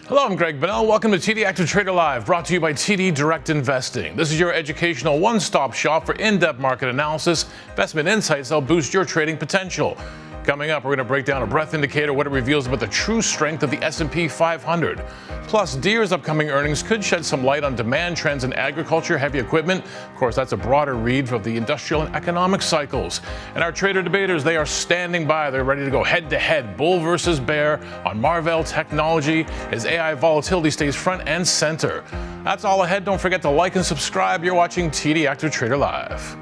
Hello, I'm Greg Bonnell. Welcome to TD Active Trader Live, brought to you by TD Direct Investing. This is your educational one-stop shop for in-depth market analysis, investment insights that'll boost your trading potential. Coming up, we're going to break down a breadth indicator, what it reveals about the true strength of the S&P 500. Plus, Deere's upcoming earnings could shed some light on demand trends in agriculture, heavy equipment. Of course, that's a broader read of the industrial and economic cycles. And our trader debaters, they are standing by. They're ready to go head-to-head, bull versus bear, on Marvell Technology as AI volatility stays front and center. That's all ahead. Don't forget to like and subscribe. You're watching TD Active Trader Live.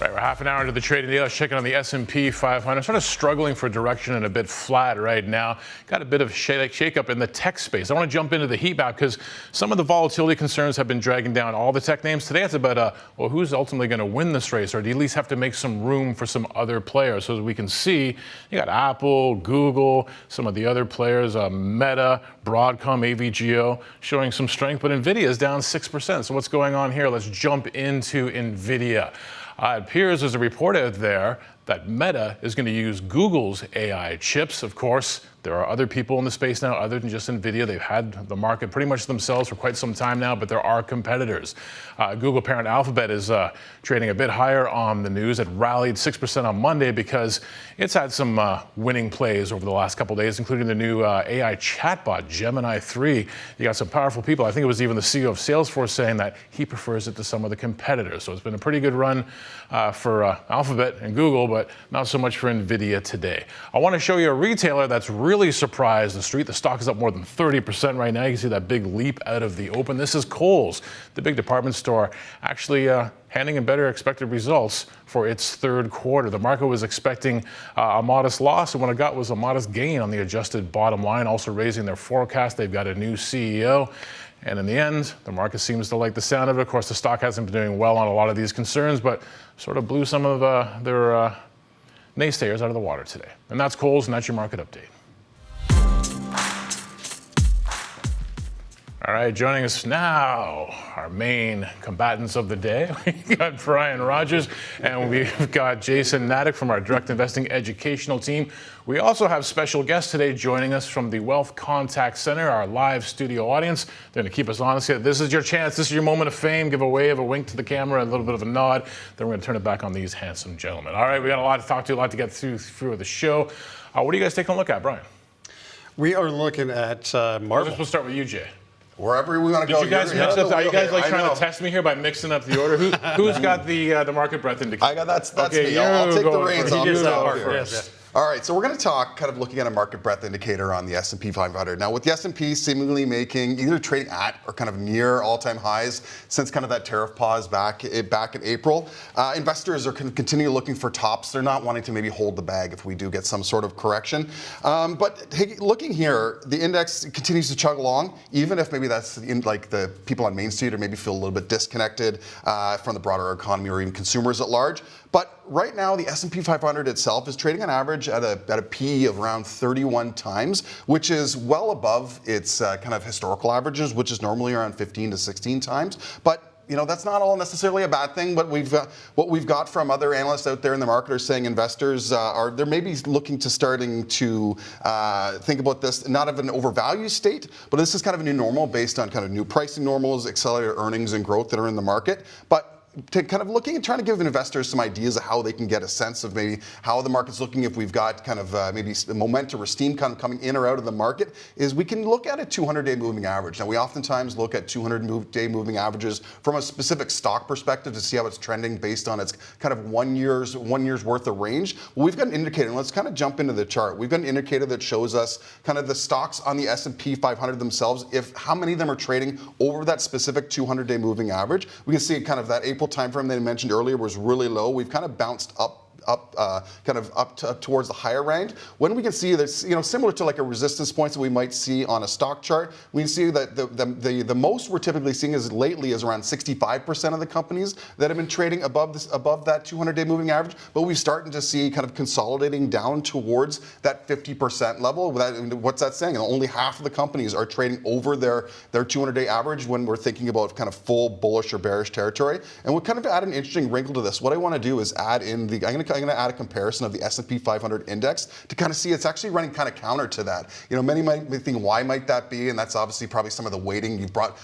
We're half an hour into the trading day. Let's check in on the S&P 500. Sort of struggling for direction and a bit flat right now. Got a bit of shake-up in the tech space. I want to jump into the heat map because some of the volatility concerns have been dragging down all the tech names. Today it's about, well, who's ultimately going to win this race, or do you at least have to make some room for some other players? So as we can see, you got Apple, Google, some of the other players, Meta, Broadcom, AVGO, showing some strength, but NVIDIA is down 6%. So what's going on here? Let's jump into NVIDIA. It appears there's a report out there that Meta is going to use Google's AI chips. Of course, there are other people in the space now other than just NVIDIA. They've had the market pretty much themselves for quite some time now, but there are competitors. Google parent Alphabet is trading a bit higher on the news. It rallied 6% on Monday because it's had some winning plays over the last couple of days, including the new AI chatbot, Gemini 3. You got some powerful people. I think it was even the CEO of Salesforce saying that he prefers it to some of the competitors. So it's been a pretty good run for Alphabet and Google, but not so much for NVIDIA today. I want to show you a retailer that's really surprised the street. The stock is up more than 30% right now. You can see that big leap out of the open. This is Kohl's, the big department store, actually handing in better expected results for its third quarter. The market was expecting a modest loss, and what it got was a modest gain on the adjusted bottom line, also raising their forecast. They've got a new CEO. And in the end, the market seems to like the sound of it. Of course, the stock hasn't been doing well on a lot of these concerns, but sort of blew some of their naysayers out of the water today. And that's Kohl's, and that's your market update. All right, joining us now, our main combatants of the day. We got Brian Rogers, and we've got Jason Nadek from our Direct Investing Educational team. We also have special guests today joining us from the Wealth Contact Center, our live studio audience. They're going to keep us honest here. This is your chance. This is your moment of fame. Give a wave, a wink to the camera, a little bit of a nod. Then we're going to turn it back on these handsome gentlemen. All right, we got a lot to talk to, a lot to get through the show. What are you guys taking a look at, Brian? We are looking at Marvell. We'll start with you, Jay. Wherever we want to go. Did you guys mix up? Are you guys like trying to test me here by mixing up the order? Who's got the market breadth indicator? I got that's okay, me. I'll take the reins off first. All right, so we're going to talk kind of looking at a market breadth indicator on the S&P 500. Now, with the S&P seemingly making either trading at or kind of near all-time highs since kind of that tariff pause back in April, investors are continuing looking for tops. They're not wanting to maybe hold the bag if we do get some sort of correction. But hey, looking here, the index continues to chug along, even if maybe that's like the people on Main Street or maybe feel a little bit disconnected from the broader economy or even consumers at large. But right now, the S&P 500 itself is trading on average at a P of around 31 times, which is well above its kind of historical averages, which is normally around 15 to 16 times. But you know, that's not all necessarily a bad thing. But what we've got from other analysts out there in the market are saying investors they're maybe looking to starting to think about this not of an overvalued state, but this is kind of a new normal based on kind of new pricing normals, accelerated earnings and growth that are in the market. But to kind of looking and trying to give investors some ideas of how they can get a sense of maybe how the market's looking, if we've got kind of maybe momentum or steam kind of coming in or out of the market, is we can look at a 200-day moving average. Now, we oftentimes look at 200-day moving averages from a specific stock perspective to see how it's trending based on its kind of 1 year's worth of range. Well, we've got an indicator, and let's kind of jump into the chart. We've got an indicator that shows us kind of the stocks on the S&P 500 themselves, how many of them are trading over that specific 200-day moving average. We can see kind of that April timeframe that I mentioned earlier was really low. We've kind of bounced up towards the higher range. When we can see this, similar to like a resistance points that we might see on a stock chart, we can see that the most we're typically seeing is lately is around 65% of the companies that have been trading above that 200-day moving average. But we're starting to see kind of consolidating down towards that 50% level. What's that saying? Only half of the companies are trading over their 200-day average when we're thinking about kind of full bullish or bearish territory. And we'll kind of add an interesting wrinkle to this. What I want to do is add in I'm going to add a comparison of the S&P 500 index to kind of see it's actually running kind of counter to that. Many might think, why might that be? And that's obviously probably some of the weighting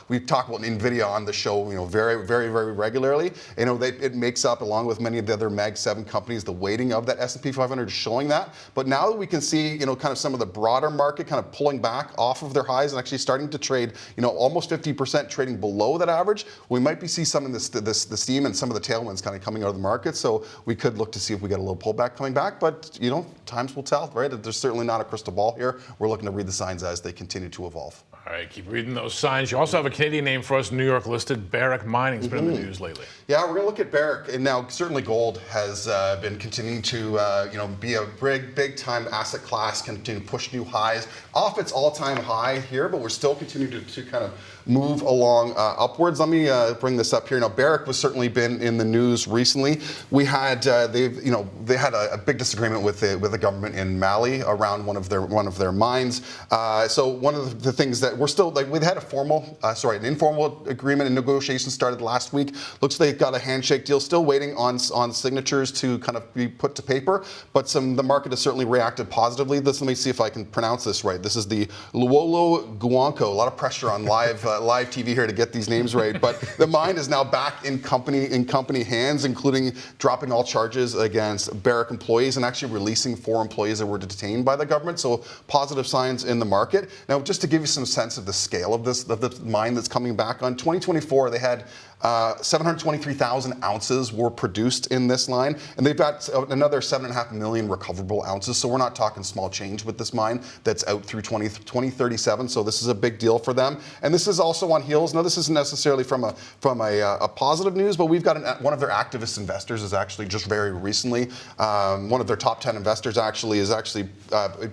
we've talked about NVIDIA on the show, very, very, very regularly. It makes up, along with many of the other Mag 7 companies, the weighting of that S&P 500 is showing that. But now that we can see, kind of some of the broader market kind of pulling back off of their highs and actually starting to trade, almost 50% trading below that average, we might be seeing some of the steam and some of the tailwinds kind of coming out of the market. So we could look to see if we get a little pullback coming back. But, times will tell, right? There's certainly not a crystal ball here. We're looking to read the signs as they continue to evolve. All right, keep reading those signs. You also have a Canadian name for us, New York listed. Barrick Mining's been in the news lately. Yeah, we're going to look at Barrick, and now certainly gold has been continuing to be a big time asset class, continue to push new highs off its all-time high here, but we're still continuing to kind of move along upwards. Let me bring this up here. Now, Barrick was certainly been in the news recently. We had they had a big disagreement with the government in Mali around one of their mines. So one of the things that we're still we had an informal agreement and negotiations started last week. Looks like they've got a handshake deal. Still waiting on signatures to kind of be put to paper. But the market has certainly reacted positively. Let me see if I can pronounce this right. This is the Luolo Guanco. A lot of pressure on live TV here to get these names right. But the mine is now back in company hands, including dropping all charges against Barrick employees and actually releasing 4 employees that were detained by the government. So positive signs in the market. Now, just to give you some sense of the scale of the mine that's coming back on 2024, they had 723,000 ounces were produced in this line, and they've got another 7.5 million recoverable ounces. So we're not talking small change with this mine that's out through 2037. So this is a big deal for them. And this is also on heels. Now, this isn't necessarily from a positive news, but we've got one of their activist investors is actually just very recently, one of their top 10 investors is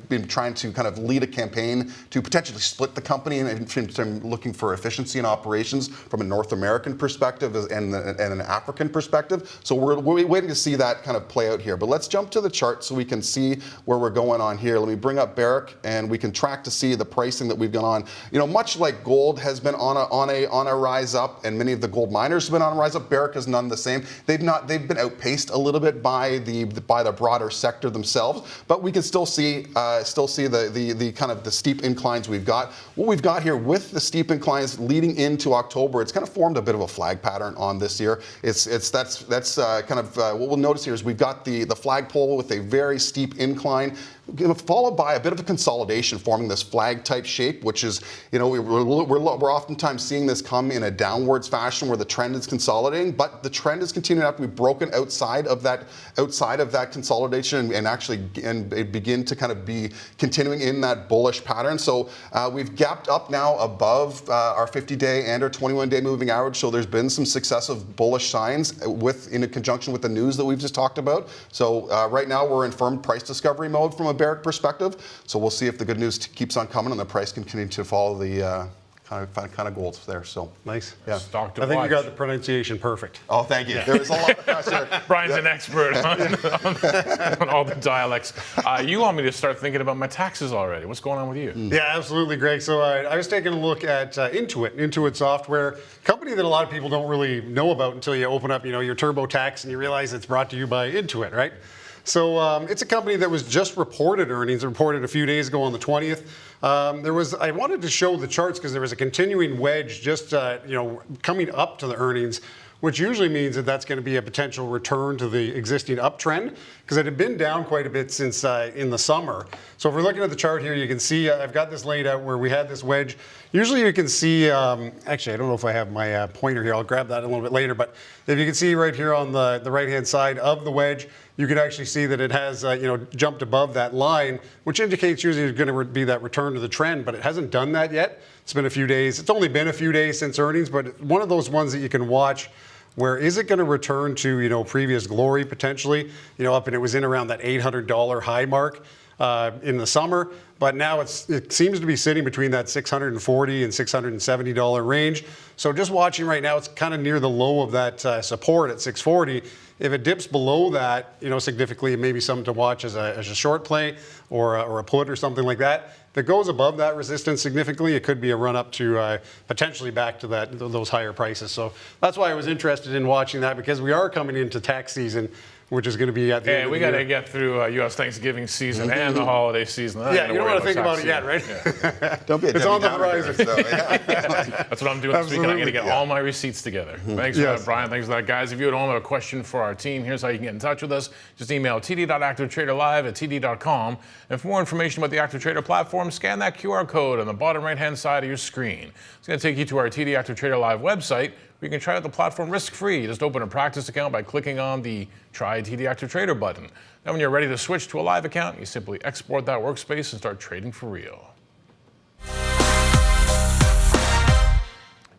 been trying to kind of lead a campaign to potentially split the company and looking for efficiency in operations from a North American perspective and an African perspective. So we're waiting to see that kind of play out here. But let's jump to the chart so we can see where we're going on here. Let me bring up Barrick, and we can track to see the pricing that we've gone on. Much like gold has been on a rise up, and many of the gold miners have been on a rise up, Barrick has none the same. They've been outpaced a little bit by the broader sector themselves, but we can still see the kind of the steep inclines we've got. What we've got here with the steep inclines leading into October, it's kind of formed a bit of a flag pattern on this year. That's kind of what we'll notice here is we've got the flagpole with a very steep incline, followed by a bit of a consolidation, forming this flag type shape, which is, we're oftentimes seeing this come in a downwards fashion where the trend is consolidating, but the trend is continuing after we've broken outside of that consolidation and begin to kind of be continuing in that bullish pattern. So we've gapped up now above our 50-day and our 21-day moving average. So there's been some successive bullish signs in conjunction with the news that we've just talked about. So right now we're in firm price discovery mode from a Barrick perspective. So we'll see if the good news keeps on coming and the price can continue to follow the kind of goals there. So nice. Yeah. I think you got the pronunciation perfect. Oh, thank you. Yeah. There was a lot of pressure. Brian's an expert on all the dialects. You want me to start thinking about my taxes already. What's going on with you? Yeah, absolutely, Greg. So I was taking a look at Intuit software, company that a lot of people don't really know about until you open up, your TurboTax and you realize it's brought to you by Intuit, right? So it's a company that was just reported earnings, reported a few days ago on the 20th. I wanted to show the charts because there was a continuing wedge just coming up to the earnings, which usually means that that's going to be a potential return to the existing uptrend because it had been down quite a bit since in the summer. So if we're looking at the chart here, you can see I've got this laid out where we had this wedge. Usually you can see, actually I don't know if I have my pointer here, I'll grab that a little bit later, but if you can see right here on the right-hand side of the wedge, you can actually see that it has jumped above that line, which indicates usually it's going to be that return to the trend, but it hasn't done that yet. It's been a few days. It's only been a few days since earnings, but one of those ones that you can watch where is it going to return to, previous glory potentially, up and it was in around that $800 high mark in the summer, but now it seems to be sitting between that $640 and $670 range. So just watching right now, it's kind of near the low of that support at 640. If it dips below that, significantly, it may be something to watch as a short play or a put or something like that. If it goes above that resistance significantly, it could be a run up to potentially back to those higher prices. So that's why I was interested in watching that, because we are coming into tax season, which is going to be at the end of the year. We got to get through U.S. Thanksgiving season and the holiday season. Yeah, you don't want to think about it yet, right? Yeah. Don't be a It's on the horizon. That's what I'm doing this weekend. I'm going to get all my receipts together. Thanks for that, Brian. Thanks for that, guys. If you at home have a question for our team, here's how you can get in touch with us. Just email td.activetraderlive@td.com. And for more information about the Active Trader platform, scan that QR code on the bottom right-hand side of your screen. It's going to take you to our TD Active Trader Live website, where you can try out the platform risk-free. Just open a practice account by clicking on the Try TD Active Trader button. Then when you're ready to switch to a live account, you simply export that workspace and start trading for real.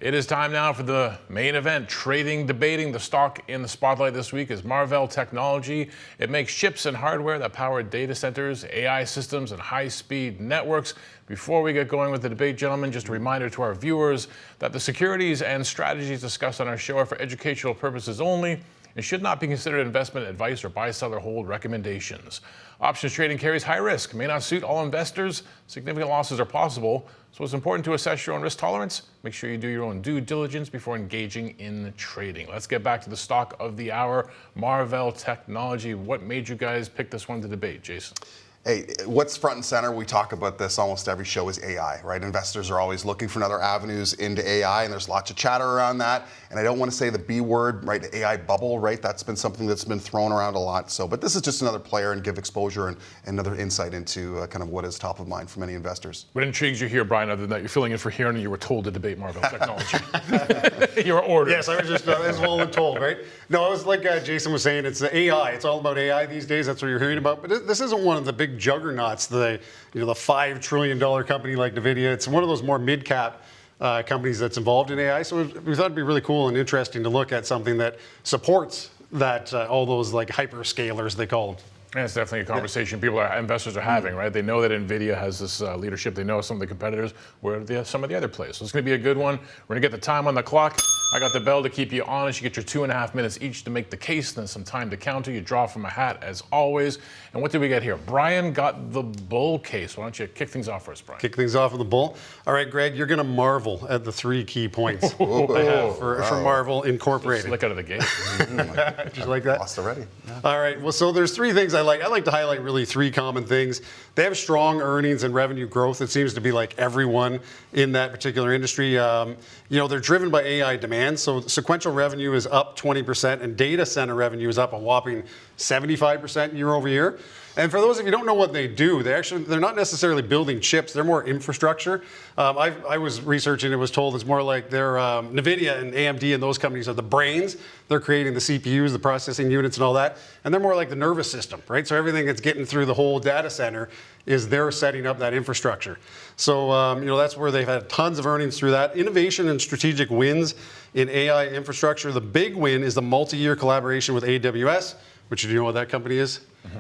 It is time now for the main event, trading, debating. The stock in the spotlight this week is Marvell Technology. It makes chips and hardware that power data centers, AI systems, and high-speed networks. Before we get going with the debate, gentlemen, just a reminder to our viewers that the securities and strategies discussed on our show are for educational purposes only and should not be considered investment advice or buy, sell, or hold recommendations. Options trading carries high risk, may not suit all investors. Significant losses are possible, so it's important to assess your own risk tolerance. Make sure you do your own due diligence before engaging in trading. Let's get back to the stock of the hour, Marvell Technology. What made you guys pick this one to debate, Jason? Hey, what's front and center? We talk about this almost every show is AI, right? Investors are always looking for other avenues into AI, and there's lots of chatter around that. And I don't want to say the B word, right? The AI bubble, right? That's been something that's been thrown around a lot. So, but this is just another player and give exposure and another insight into kind of what is top of mind for many investors. What intrigues you here, Brian, other than that you're filling in for Heron and you were told to debate Marvell Technology? You were ordered. Yes, I was just as well told, right? No, it was like Jason was saying, it's the AI. It's all about AI these days. That's what you're hearing about. But this isn't one of the big juggernauts, the $5 trillion company like NVIDIA. It's one of those more mid-cap companies that's involved in AI. So we thought it'd be really cool and interesting to look at something that supports that all those like hyperscalers, they call them. Yeah, it's definitely a conversation investors are having, right? They know that NVIDIA has this leadership. They know some of the competitors where some of the other plays. So it's going to be a good one. We're going to get the time on the clock. I got the bell to keep you honest. You get your 2.5 minutes each to make the case, then some time to counter. You draw from a hat, as always. And what did we get here? Brian got the bull case. Why don't you kick things off for us, Brian? Kick things off with the bull. All right, Greg, you're going to marvel at the 3 key points for Marvell Incorporated. Slick out of the gate. Did you like that? Lost already. Yeah. All right, well, so there's 3 things I like. I like to highlight really 3 common things. They have strong earnings and revenue growth. It seems to be like everyone in that particular industry. They're driven by AI demand. So sequential revenue is up 20%, and data center revenue is up a whopping 75% year over year. And for those of you who don't know what they do, they're not necessarily building chips. They're more infrastructure. I was researching and was told it's more like they're NVIDIA and AMD and those companies are the brains. They're creating the CPUs, the processing units and all that. And they're more like the nervous system, right? So everything that's getting through the whole data center is they're setting up that infrastructure. So, that's where they've had tons of earnings through that. Innovation and strategic wins in AI infrastructure. The big win is the multi-year collaboration with AWS, which do you know what that company is?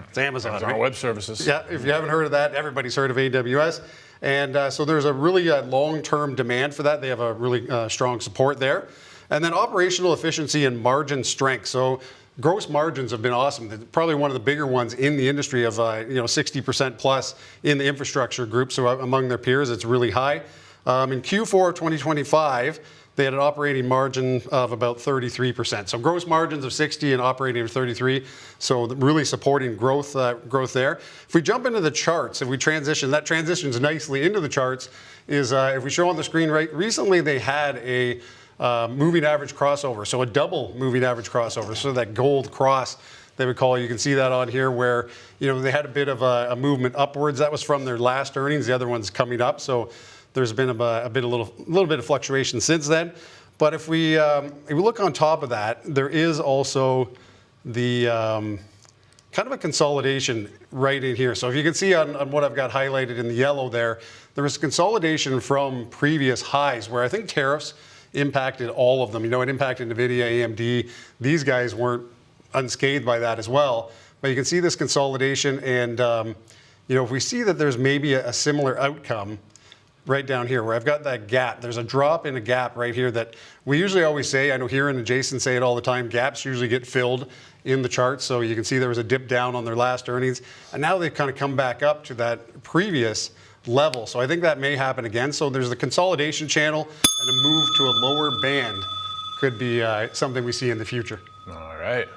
It's Amazon, right? Web Services. Yeah, if you haven't heard of that, everybody's heard of AWS. And so there's a really long-term demand for that. They have a really strong support there. And then operational efficiency and margin strength. So gross margins have been awesome. They're probably one of the bigger ones in the industry of 60% plus in the infrastructure group. So among their peers, it's really high. In Q4 of 2025, they had an operating margin of about 33%. So gross margins of 60 and operating of 33. So really supporting growth there. If we jump into the charts, if we transition, that transitions nicely into the charts, is if we show on the screen, right, recently they had a moving average crossover. So a double moving average crossover. So that gold cross they would call it. You can see that on here where, they had a bit of a movement upwards. That was from their last earnings. The other one's coming up. So there's been a little bit of fluctuation since then. But if we look on top of that, there is also the kind of a consolidation right in here. So if you can see on what I've got highlighted in the yellow there is consolidation from previous highs where I think tariffs impacted all of them. You know, it impacted NVIDIA, AMD. These guys weren't unscathed by that as well. But you can see this consolidation, and you know, if we see that there's maybe a similar outcome right down here where I've got that gap, there's a drop in a gap right here that we usually always say, I know here and Jason say it all the time, gaps usually get filled in the chart. So you can see there was a dip down on their last earnings, and now they've kind of come back up to that previous level. So I think that may happen again. So there's the consolidation channel, and a move to a lower band could be something we see in the future. All right.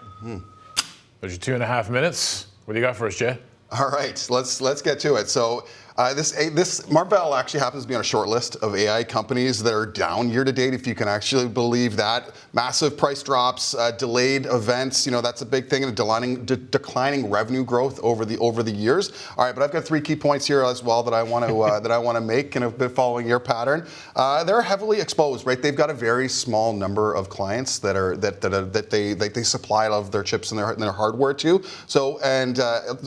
There's your 2.5 minutes. What do you got for us, Jay? All right, let's get to it. So this Marvell actually happens to be on a short list of AI companies that are down year to date, if you can actually believe that. Massive price drops, delayed events, you know, that's a big thing, and declining revenue growth over the years. All right, but I've got 3 key points here as well that I want to make, and I've been following your pattern. They're heavily exposed, right? They've got a very small number of clients that they supply all of their chips and their hardware to. So, and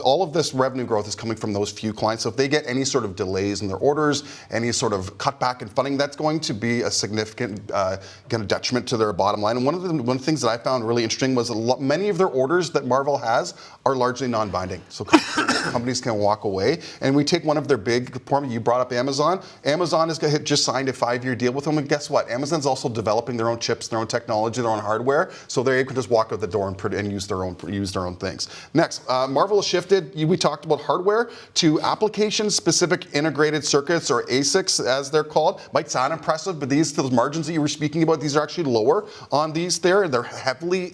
all of this revenue growth is coming from those few clients. So if they get any sort of delays in their orders, any sort of cutback in funding, that's going to be a significant kind of detriment to their bottom line. And one of the things that I found really interesting was many of their orders that Marvell has are largely non-binding. So companies can walk away. And we take one of their big, you brought up Amazon. Amazon has just signed a 5-year deal with them, and guess what? Amazon's also developing their own chips, their own technology, their own hardware, so they're able to just walk out the door and use their own things. Next, Marvell has shifted. We talked about hardware to application-specific integrated circuits, or ASICs as they're called. Might sound impressive, but those margins that you were speaking about, these are actually lower on these there. They're heavily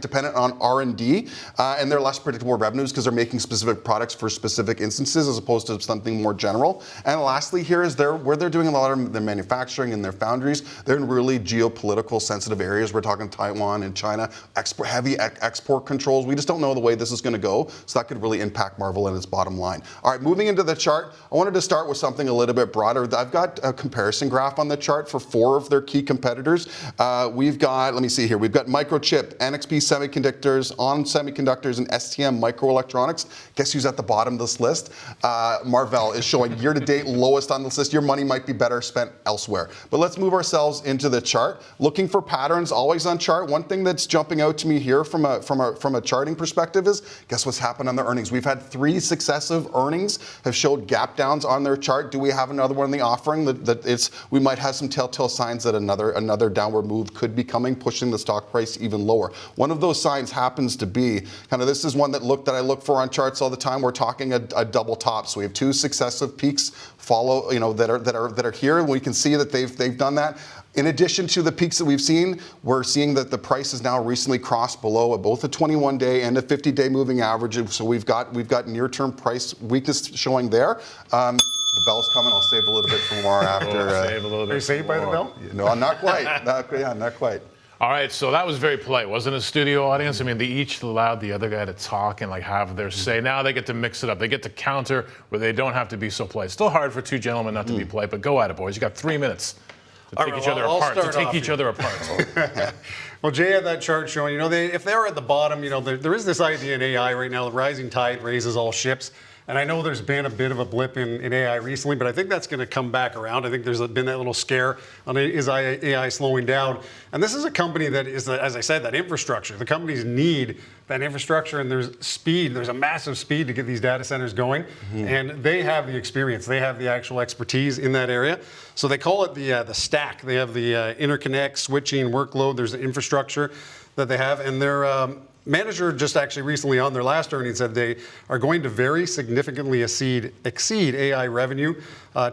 dependent on R&D, and they're less predictable revenues because they're making specific products for specific instances as opposed to something more general. And lastly here is where they're doing a lot of their manufacturing and their foundries. They're in really geopolitical sensitive areas. We're talking Taiwan and China, heavy export controls. We just don't know the way this is going to go, so that could really impact Marvell and its bottom line. All right, moving into the chart, I wanted to start with something a little bit broader. I've got a comparison graph on the chart for 4 of their key competitors. We've got, let me see here, we've got Microchip, NXP Semiconductors, ON Semiconductors, and STM Microelectronics. Guess who's at the bottom of this list? Marvell is showing year-to-date lowest on this list. Your money might be better spent elsewhere. But let's move ourselves into the chart. Looking for patterns, always on chart. One thing that's jumping out to me here from a charting perspective is, guess what's happened on their earnings? We've had 3 successive earnings have showed gap downs on their chart. Do we have another one in the offering that we might have some telltale signs that another downward move could be coming, pushing the stock price even lower? One of those signs happens to be this is one that I look for on charts all the time. We're talking a double top. So we have 2 successive peaks follow, that are here, and we can see that they've done that. In addition to the peaks that we've seen, we're seeing that the price has now recently crossed below both a 21-day and a 50-day moving average. So we've got near-term price weakness showing there. The bell's coming. I'll save a little bit for more after. Save a little bit. Are you saved by the bell? No, not quite. Not quite. All right, so that was very polite, wasn't it, studio audience? I mean, they each allowed the other guy to talk and have their say. Now they get to mix it up. They get to counter where they don't have to be so polite. Still hard for 2 gentlemen not to be polite, but go at it, boys. You got 3 minutes to take each other apart. Well, Jay had that chart showing, if they're at the bottom, there is this idea in AI right now, the rising tide raises all ships. And I know there's been a bit of a blip in AI recently, but I think that's going to come back around. I think there's been that little scare on is AI slowing down. And this is a company that is, as I said, that infrastructure. The companies need that infrastructure, and there's speed. There's a massive speed to get these data centers going. And they have the experience. They have the actual expertise in that area. So they call it the stack. They have the interconnect, switching, workload. There's the infrastructure that they have. And they're manager just actually recently on their last earnings said they are going to very significantly exceed AI revenue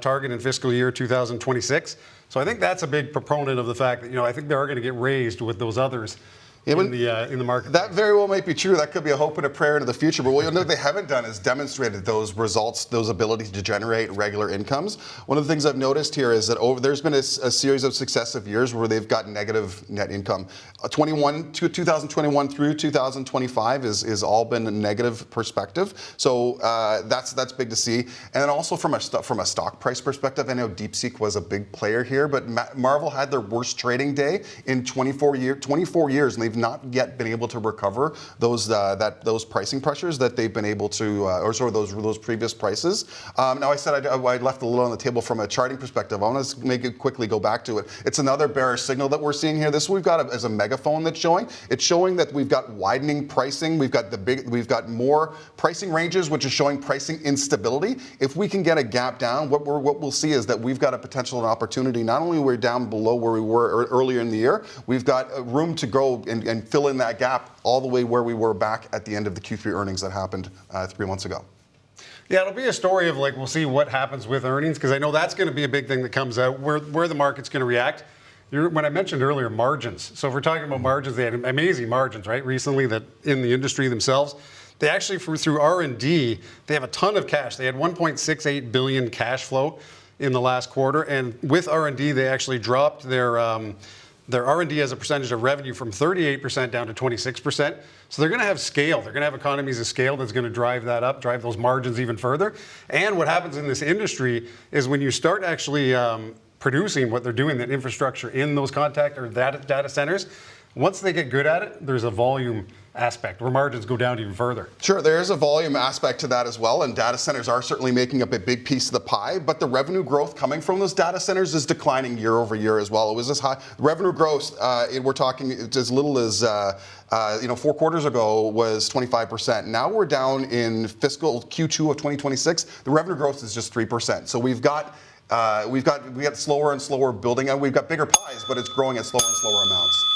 target in fiscal year 2026. So I think that's a big proponent of the fact that, I think they are going to get raised with those others in the market. That very well might be true. That could be a hope and a prayer into the future. But what they haven't done is demonstrated those results, those abilities to generate regular incomes. One of the things I've noticed here is that there's been a series of successive years where they've got negative net income. 2021 through 2025 is all been a negative perspective. So that's big to see. And then also from a stock price perspective, I know DeepSeek was a big player here, but Marvell had their worst trading day in 24 years, and they've they've not yet been able to recover those pricing pressures that they've been able to, or sort of those previous prices. Now I said I left a little on the table from a charting perspective. I want to make it quickly go back to it. It's another bearish signal that we're seeing here. This we've got as a megaphone that's showing. It's showing that we've got widening pricing. We've got more pricing ranges, which is showing pricing instability. If we can get a gap down, what we'll see is that we've got a potential and opportunity. Not only we're down below where we were earlier in the year, we've got room to go and fill in that gap all the way where we were back at the end of the Q3 earnings that happened 3 months ago. Yeah, it'll be a story of we'll see what happens with earnings, because I know that's going to be a big thing that comes out, where the market's going to react. When I mentioned earlier margins, so if we're talking about margins, they had amazing margins, right, recently, that in the industry themselves. They actually, through R&D, they have a ton of cash. They had $1.68 billion cash flow in the last quarter, and with R&D, they actually dropped their R&D as a percentage of revenue from 38% down to 26%. So they're going to have scale. They're going to have economies of scale that's going to drive that up, drive those margins even further. And what happens in this industry is when you start actually producing what they're doing, that infrastructure in those contact or data centers, once they get good at it, there's a volume aspect where margins go down even further. Sure, there is a volume aspect to that as well, and data centers are certainly making up a big piece of the pie, but the revenue growth coming from those data centers is declining year over year as well. It was as high. Revenue growth, we're talking as little as 4 quarters ago was 25%. Now we're down in fiscal Q2 of 2026. The revenue growth is just 3%. So we got slower and slower building, and we've got bigger pies, but it's growing at slower and slower amounts.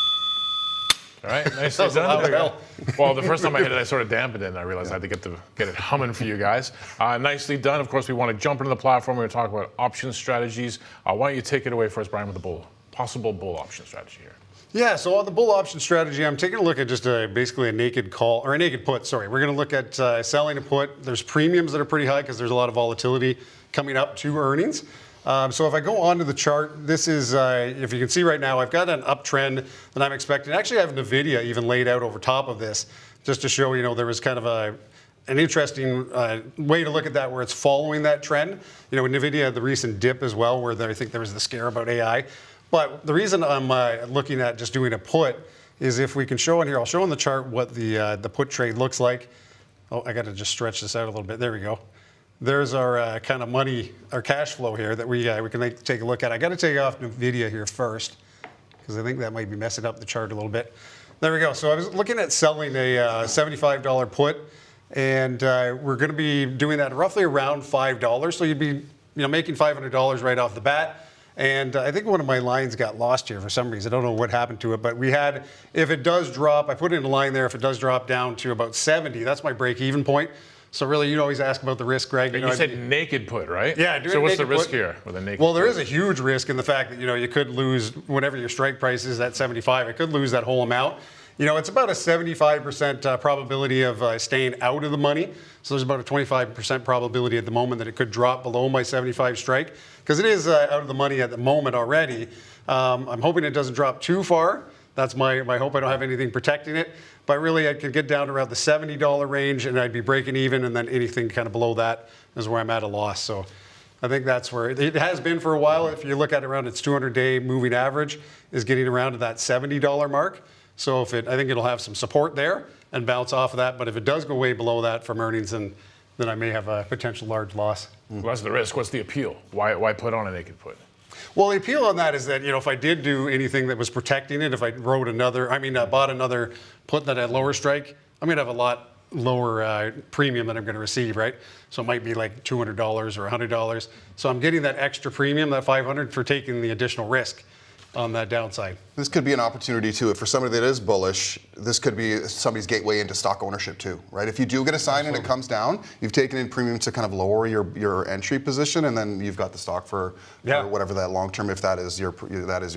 All right, nicely done. Well, the first time I hit it, I sort of dampened it, and I realized I had to get it humming for you guys. Nicely done. Of course, we want to jump into the platform. We're going to talk about option strategies. Why don't you take it away first, Brian, with the possible bull option strategy here? Yeah, so on the bull option strategy, I'm taking a look at just basically a naked call, or a naked put, sorry. We're going to look at selling a put. There's premiums that are pretty high because there's a lot of volatility coming up to earnings. So if I go onto the chart, this is, if you can see right now, I've got an uptrend that I'm expecting. Actually, I have NVIDIA even laid out over top of this, just to show, there was kind of an interesting way to look at that, where it's following that trend. NVIDIA had the recent dip as well, where I think there was the scare about AI. But the reason I'm looking at just doing a put is if we can show in here, I'll show on the chart what the put trade looks like. Oh, I got to just stretch this out a little bit. There we go. There's our kind of money, our cash flow here that we can take a look at. I got to take off NVIDIA here first, because I think that might be messing up the chart a little bit. There we go. So I was looking at selling a $75 put, and we're going to be doing that roughly around $5. So you'd be making $500 right off the bat. And I think one of my lines got lost here for some reason. I don't know what happened to it, but we had, if it does drop, I put in a line there, if it does drop down to about 70, that's my break-even point. So really, you always ask about the risk, Greg. You said naked put, right? Yeah. So what's the risk here with a naked Well, there put? is a huge risk in the fact that, you could lose whatever your strike price is at 75. It could lose that whole amount. It's about a 75% probability of staying out of the money. So there's about a 25% probability at the moment that it could drop below my 75 strike, because it is out of the money at the moment already. I'm hoping it doesn't drop too far. That's my hope. I don't have anything protecting it. But really, I could get down around the $70 range, and I'd be breaking even, and then anything kind of below that is where I'm at a loss. So I think that's where it has been for a while. If you look at around its 200-day moving average, is getting around to that $70 mark. So I think it'll have some support there and bounce off of that. But if it does go way below that from earnings, then I may have a potential large loss. Well, that's the risk. What's the appeal? Why put on a naked put? Well, the appeal on that is that, if I did do anything that was protecting it, if I bought another put that had lower strike, I'm going to have a lot lower premium that I'm going to receive, right? So it might be like $200 or $100. So I'm getting that extra premium, that $500, for taking the additional risk on that downside. This could be an opportunity too. For somebody that is bullish, this could be somebody's gateway into stock ownership too, right? If you do get a sign and it comes down, you've taken in premium to kind of lower your entry position, and then you've got the stock for whatever that long term, if that is your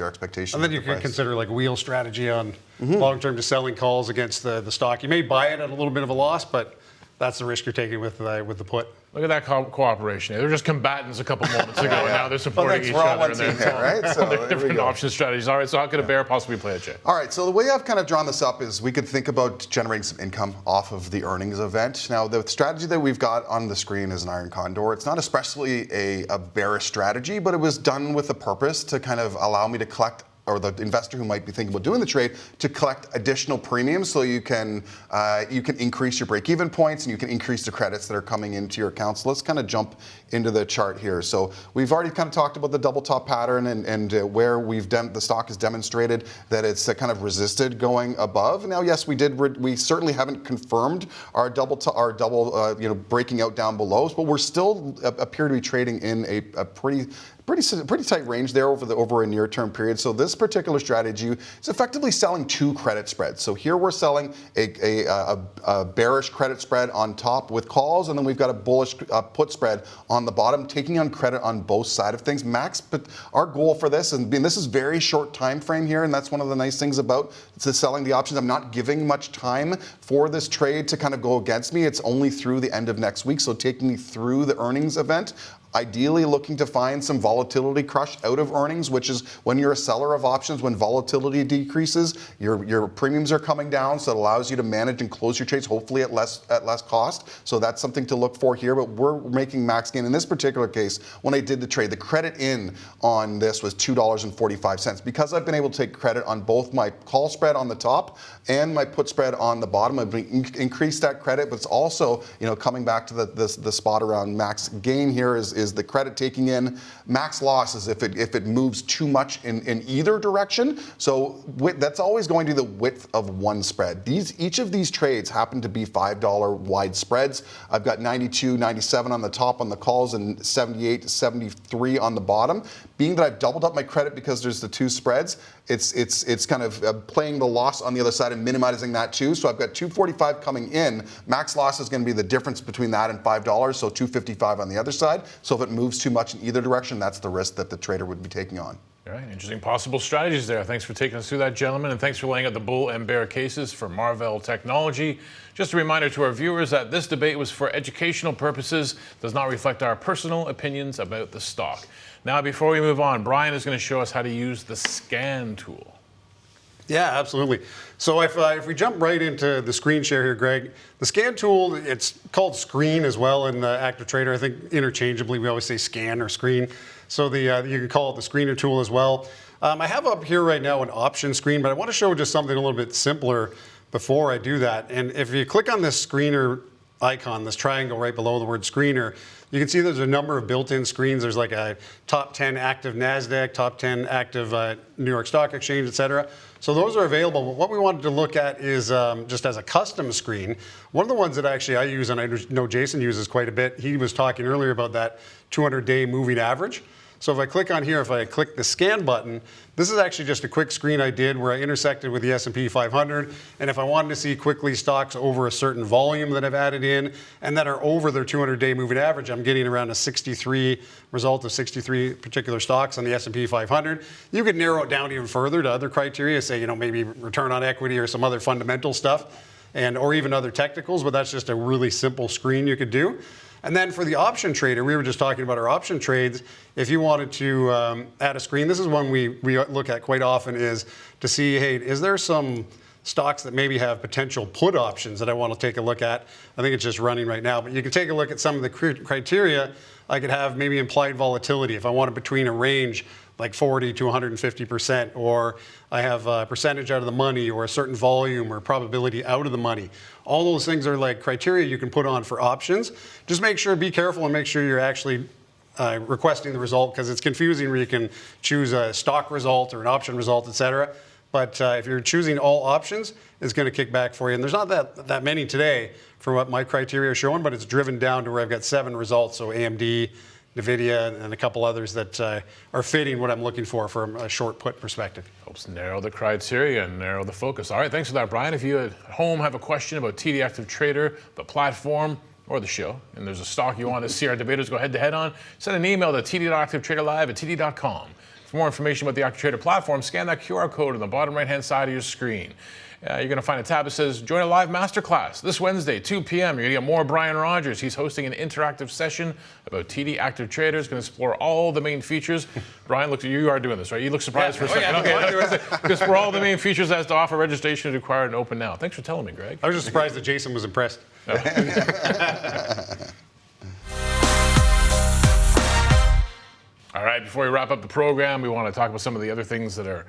expectation. And then you can consider like wheel strategy on long term to selling calls against the stock. You may buy it at a little bit of a loss, but that's the risk you're taking with the put. Look at that cooperation. They were just combatants a couple moments ago, and now they're supporting each other. Right? So different option strategies. All right, so how could a bear possibly play it, Jay? All right, so the way I've kind of drawn this up is we could think about generating some income off of the earnings event. Now, the strategy that we've got on the screen is an iron condor. It's not especially a bearish strategy, but it was done with a purpose to kind of allow me to collect or the investor who might be thinking about doing the trade to collect additional premiums, so you can increase your break-even points and you can increase the credits that are coming into your account. So let's kind of jump into the chart here. So we've already kind of talked about the double top pattern and where the stock has demonstrated that it's kind of resisted going above. Now, yes, we certainly haven't confirmed our double breaking out down below, but we're still appear to be trading in a pretty tight range there over a near-term period. So this particular strategy is effectively selling two credit spreads. So here we're selling a bearish credit spread on top with calls, and then we've got a bullish put spread on the bottom, taking on credit on both sides of things. Max, but our goal for this, and this is very short time frame here, and that's one of the nice things about selling the options. I'm not giving much time for this trade to kind of go against me. It's only through the end of next week, so taking me through the earnings event. Ideally looking to find some volatility crush out of earnings, which is when you're a seller of options, when volatility decreases, your premiums are coming down, so it allows you to manage and close your trades, hopefully at less cost. So that's something to look for here, but we're making max gain. In this particular case, when I did the trade, the credit in on this was $2.45. Because I've been able to take credit on both my call spread on the top and my put spread on the bottom, I've increased that credit, but it's also, coming back to the spot around max gain here is the credit taking in. Max loss is if it moves too much in either direction. So that's always going to be the width of one spread. Each of these trades happen to be $5 wide spreads. I've got 92, 97 on the top on the calls and 78, 73 on the bottom. Being that I've doubled up my credit because there's the two spreads, it's kind of playing the loss on the other side and minimizing that too. So I've got 245 coming in. Max loss is going to be the difference between that and $5, so 255 on the other side. So if it moves too much in either direction, that's the risk that the trader would be taking on. All right, interesting possible strategies there. Thanks for taking us through that, gentlemen, and thanks for laying out the bull and bear cases for Marvell Technology. Just a reminder to our viewers that this debate was for educational purposes, does not reflect our personal opinions about the stock. Now, before we move on, Brian is going to show us how to use the scan tool. Yeah, absolutely. So if we jump right into the screen share here, Greg, the scan tool, it's called screen as well in the active trader. I think interchangeably we always say scan or screen. So you can call it the screener tool as well. I have up here right now an option screen, but I want to show just something a little bit simpler before I do that. And if you click on this screener icon, this triangle right below the word screener, you can see there's a number of built-in screens. There's like a top 10 active NASDAQ, top 10 active New York Stock Exchange, et cetera. So those are available. But what we wanted to look at is just as a custom screen. One of the ones that actually I use, and I know Jason uses quite a bit, he was talking earlier about that 200-day moving average. So if I click on here, if I click the scan button, this is actually just a quick screen I did where I intersected with the S&P 500. And if I wanted to see quickly stocks over a certain volume that I've added in and that are over their 200-day moving average, I'm getting around a 63 result of 63 particular stocks on the S&P 500. You could narrow it down even further to other criteria, say, maybe return on equity or some other fundamental stuff, or even other technicals, but that's just a really simple screen you could do. And then for the option trader, we were just talking about our option trades. If you wanted to add a screen, this is one we look at quite often, is to see, hey, is there some stocks that maybe have potential put options that I want to take a look at? I think it's just running right now, but you can take a look at some of the criteria. I could have maybe implied volatility if I want it between a range like 40 to 150%, or I have a percentage out of the money, or a certain volume or probability out of the money. All those things are like criteria you can put on for options. Just be careful and make sure you're actually requesting the result, because it's confusing where you can choose a stock result or an option result, etc. But if you're choosing all options, it's going to kick back for you. And there's not that many today for what my criteria are showing, but it's driven down to where I've got 7 results. So AMD, NVIDIA, and a couple others that are fitting what I'm looking for from a short put perspective. Helps narrow the criteria and narrow the focus. All right, thanks for that, Brian. If you at home have a question about TD Active Trader, the platform, or the show, and there's a stock you want to see our debaters go head-to-head on, send an email to td.activetraderlive@td.com. For more information about the Active Trader platform, scan that QR code on the bottom right-hand side of your screen. You're going to find a tab that says Join a Live Masterclass this Wednesday, 2 p.m. You're going to get more Brian Rogers. He's hosting an interactive session about TD Active Traders. Going to explore all the main features. Brian, look, you are doing this, right? You look surprised for a second. Okay, explore all the main features as to offer. Registration is required and open now. Thanks for telling me, Greg. I was just surprised that Jason was impressed. Oh. All right, before we wrap up the program, we want to talk about some of the other things that are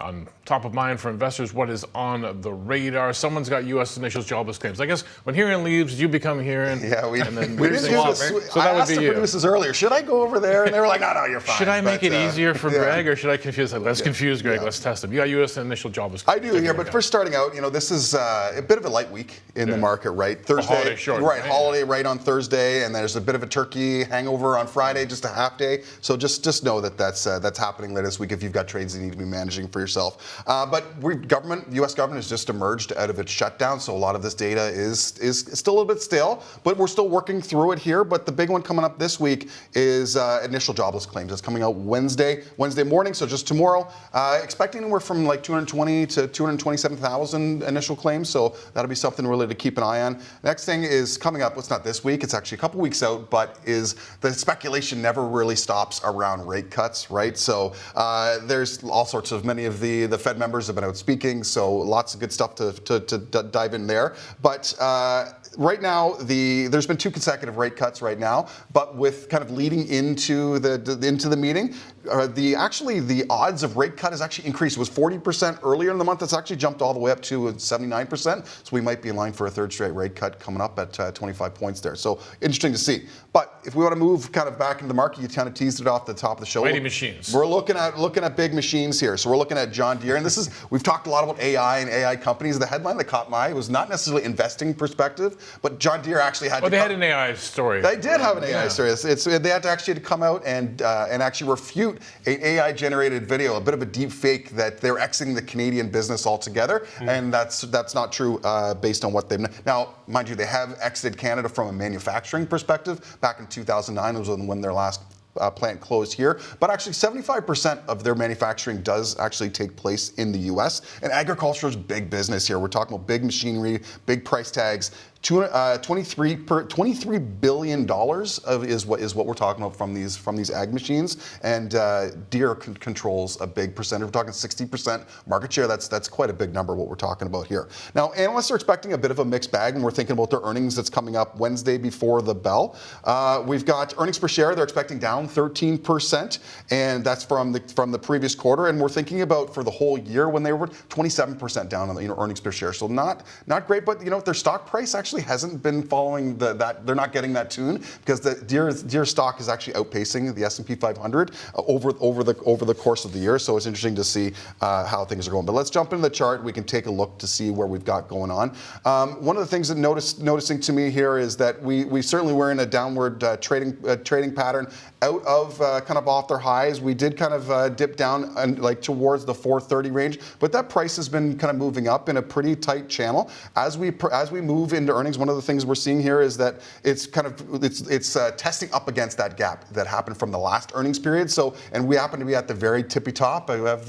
on top of mind for investors, what is on the radar? Someone's got U.S. initial jobless claims. I guess when hearing leaves, you become hearing. Yeah, we didn't do this. So that would be you. Producers earlier, should I go over there? And they were like, no, you're fine. Should I make it easier for Greg, or should I confuse it? Let's confuse Greg. Let's test him. You got U.S. initial jobless claims. I do here, but first starting out, this is a bit of a light week in the market, right? Thursday, holiday short, right? Holiday right on Thursday, and there's a bit of a turkey hangover on Friday, just a half day. So just know that that's happening later this week if you've got trades you need to be managing for yourself. But the U.S. government has just emerged out of its shutdown, so a lot of this data is still a little bit stale, but we're still working through it here. But the big one coming up this week is initial jobless claims. It's coming out Wednesday morning, so just tomorrow. Expecting anywhere from like 220 to 227,000 initial claims, so that'll be something really to keep an eye on. Next thing is coming up. It's not this week. It's actually a couple weeks out, but is the speculation never really stops around rate cuts, right? So there's all sorts of many of the Fed members have been out speaking, so lots of good stuff to dive in there. But right now, there's been 2 consecutive rate cuts right now, but with kind of leading into the meeting, the odds of rate cut has actually increased. It was 40% earlier in the month. It's actually jumped all the way up to 79%. So we might be in line for a third straight rate cut coming up at 25 points there. So interesting to see. But if we want to move kind of back into the market, you kind of teased it off the top of the show. Mighty machines. We're looking at big machines here. So we're looking at John Deere, and we've talked a lot about AI and AI companies. The headline that caught my eye was not necessarily investing perspective, but John Deere actually had. They had an AI story. They did have an AI story. They had to actually come out and actually refute an AI-generated video, a bit of a deep fake that they're exiting the Canadian business altogether, and that's not true based on what they've. Now, mind you, they have exited Canada from a manufacturing perspective. Back in 2009 was when their last plant closed here, but actually 75% of their manufacturing does actually take place in the U.S. And agriculture is big business here. We're talking about big machinery, big price tags. $23 billion is what we're talking about from these ag machines, and Deere controls a big percentage. We're talking 60% market share. That's quite a big number. What we're talking about here. Now, analysts are expecting a bit of a mixed bag when we're thinking about their earnings that's coming up Wednesday before the bell. We've got earnings per share. They're expecting down 13%, and that's from the previous quarter. And we're thinking about for the whole year when they were 27% down on the earnings per share. So not great, but their stock price actually hasn't been following that. They're not getting that tune because the Deere stock is actually outpacing the S&P 500 over the course of the year. So it's interesting to see how things are going. But let's jump into the chart. We can take a look to see where we've got going on. One of the things that noticing to me here is that we certainly were in a downward trading pattern out of kind of off their highs. We did kind of dip down and like towards the 430 range, but that price has been kind of moving up in a pretty tight channel. As we move into earnings, one of the things we're seeing here is that it's testing up against that gap that happened from the last earnings period. So, and we happen to be at the very tippy top. I have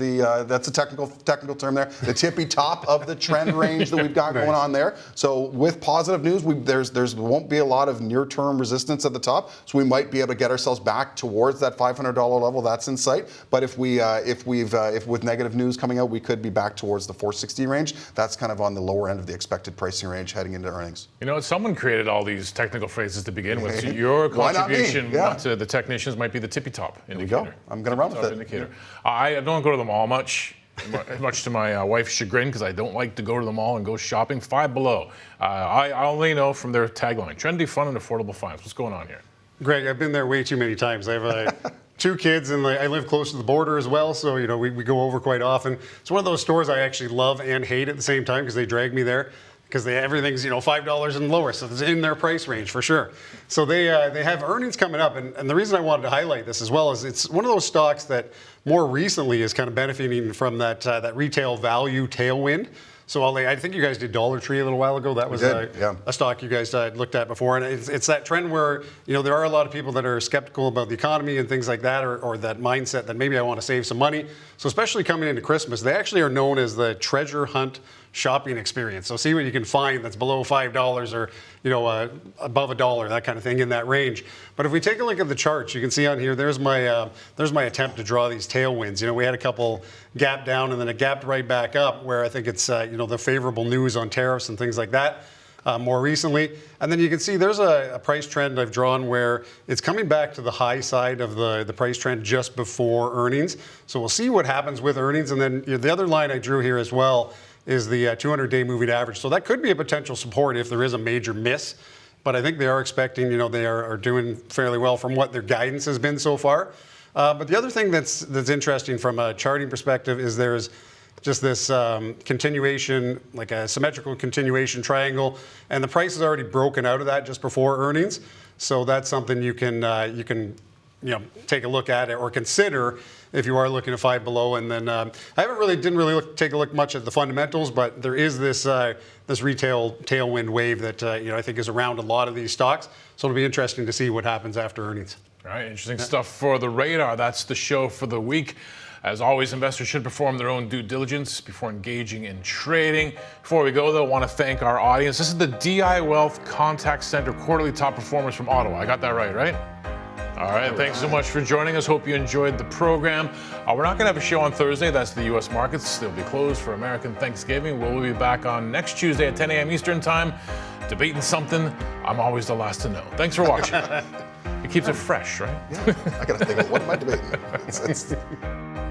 that's a technical term there, the tippy top of the trend range that we've got going on there. So with positive news, there won't be a lot of near-term resistance at the top. So we might be able to get ourselves back towards that $500 level. That's in sight. But if with negative news coming out, we could be back towards the 460 range. That's kind of on the lower end of the expected pricing range heading into earnings. Someone created all these technical phrases to begin with. So your contribution to the technicians might be the tippy top indicator. There we go. I'm going to run with it. Indicator. I don't go to the mall much to my wife's chagrin, because I don't like to go to the mall and go shopping. Five Below. I only know from their tagline: trendy, fun, and affordable finds. What's going on here? Greg, I've been there way too many times. I have 2 kids, and I live close to the border as well, so we go over quite often. It's one of those stores I actually love and hate at the same time because they drag me there. Because everything's $5 and lower, so it's in their price range for sure. So they have earnings coming up, and the reason I wanted to highlight this as well is it's one of those stocks that more recently is kind of benefiting from that retail value tailwind. So I think you guys did Dollar Tree a little while ago. That was a stock you guys looked at before, and it's that trend where there are a lot of people that are skeptical about the economy and things like that, or that mindset that maybe I want to save some money. So especially coming into Christmas, they actually are known as the treasure hunt shopping experience. So see what you can find that's below $5 or above $1, that kind of thing in that range. But if we take a look at the charts, you can see on here there's my attempt to draw these tailwinds. We had a couple gap down and then it gapped right back up, where I think it's the favorable news on tariffs and things like that. more recently. And then you can see there's a price trend I've drawn where it's coming back to the high side of the price trend just before earnings. So we'll see what happens with earnings. And then the other line I drew here as well is the 200-day moving average. So that could be a potential support if there is a major miss. But I think they are expecting, they are doing fairly well from what their guidance has been so far. But the other thing that's interesting from a charting perspective is there's just this continuation, like a symmetrical continuation triangle, and the price is already broken out of that just before earnings. So that's something you can take a look at it or consider if you are looking to five below. And then I didn't really take a look much at the fundamentals, but there is this retail tailwind wave that I think is around a lot of these stocks. So it'll be interesting to see what happens after earnings. All right, interesting stuff for the radar. That's the show for the week. As always, investors should perform their own due diligence before engaging in trading. Before we go, though, I want to thank our audience. This is the DI Wealth Contact Center quarterly top performers from Ottawa. I got that right? All right, thanks so much for joining us. Hope you enjoyed the program. We're not going to have a show on Thursday. That's the U.S. markets. They'll be closed for American Thanksgiving. We'll be back on next Tuesday at 10 a.m. Eastern Time, debating something I'm always the last to know. Thanks for watching. It keeps it fresh, right? Yeah, I got to think of what am I debating?